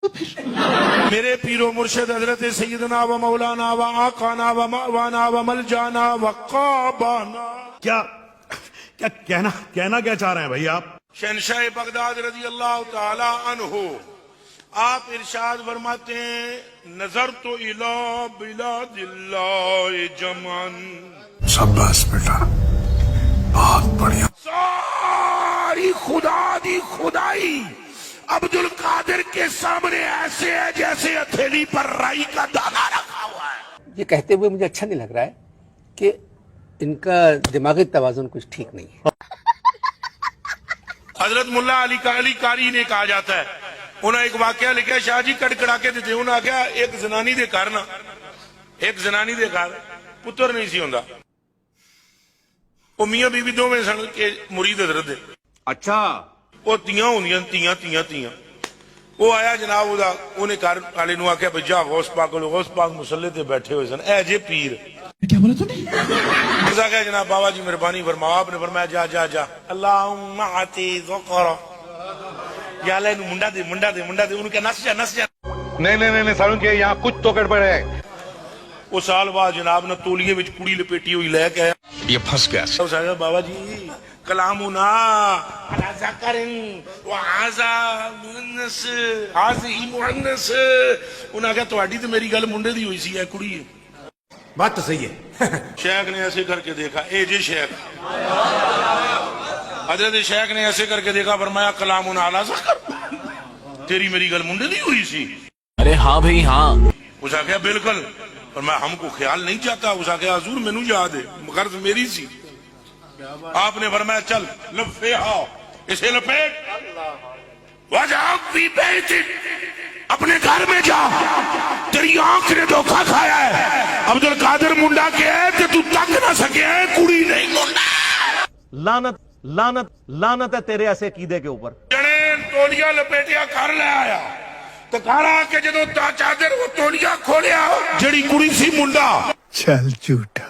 میرے پیرو مرشد حضرت سیدنا و مولانا و آقانا و مأوانا و ملجانا و قابانا. کیا کہنا کیا چاہ رہے ہیں بھائی آپ؟ شہنشاہ بغداد رضی اللہ تعالی عنہ آپ ارشاد فرماتے ہیں نظرت الی بلاد اللہ جمعن. شاباش بیٹا، بہت بڑھیا. ساری خدا دی خدائی عبد القادر کے سامنے ایسے ہے جیسے ہتھیلی پر رائی کا دانا رکھا ہوا ہے. یہ کہتے ہوئے مجھے اچھا نہیں لگ رہا ہے کہ ان کا دماغی توازن کچھ ٹھیک نہیں ہے. حضرت ملا علی کاری نے کہا جاتا ہے، انہوں نے ایک واقعہ لکھا شاہ جی کڑکڑا کے دیتے. انہوں نے کہا ایک زنانی دے گھر نا ایک زنانی دے گھر پتر نہیں سی ہوندا. وہ میاں بیوی دو میں سن کے مرید حضرت دے. اچھا وہ تیاں ہوندیاں تیاں وہ آیا جناب انہیں گھر والے نو آخیا بھئی جا غوث پاک مسلے تے بیٹھے ہوئے سن. اے جے پیر کیا بولا تم نے؟ مرزا کہا جناب بابا جی مہربانی فرماؤ. آپ نے فرمایا جا اللہم آتی ذکر یا اللہ انہوں منڈا دے. انہوں کہا نس جا. نہیں ساروں کے یہاں کچھ تو گڑبڑ ہے. وہ سال بعد جناب نے تولیے وچ کڑی لپیٹی ہوئی لے کے یہ پھنس گیا. اس نے کہا بابا جی کلامنا علی ذکر وعزا مؤنث حاضی مؤنث. انہوں نے کہا تواڈی تے میری گل منڈے دی ہوئی سی اے کڑی ہے. بات تو صحیح ہے. شیخ نے ایسے کر کے دیکھا اے جی شیخ. حضرت شیخ نے ایسے کر کے دیکھا فرمایا کلامنا علی ذکر تیری میری گل منڈے دی ہوئی سی. ارے ہاں بھائی ہاں. اس نے کہا بالکل. فرمایا ہم کو خیال نہیں چاہتا. اس نے کہا حضور مینوں یاد ہے غرض میری سی. آپ نے فرمایا چل لفیہا اسے لپیٹ وجہ فی بیتک اپنے گھر میں جا. تیری آنکھ نے دھوکہ کھایا ہے. عبد القادر منڈا کے ہے کہ تو تک نہ سکے ہے کڑی نہیں منڈا. لعنت ہے تیرے ایسے عقیدے کے اوپر. جنے تولیا لپیٹیا گھر لے آیا تو گھر آ کے جدو چادر وہ تولیا کھولیا جڑی کڑی سی منڈا. چل جھوٹا.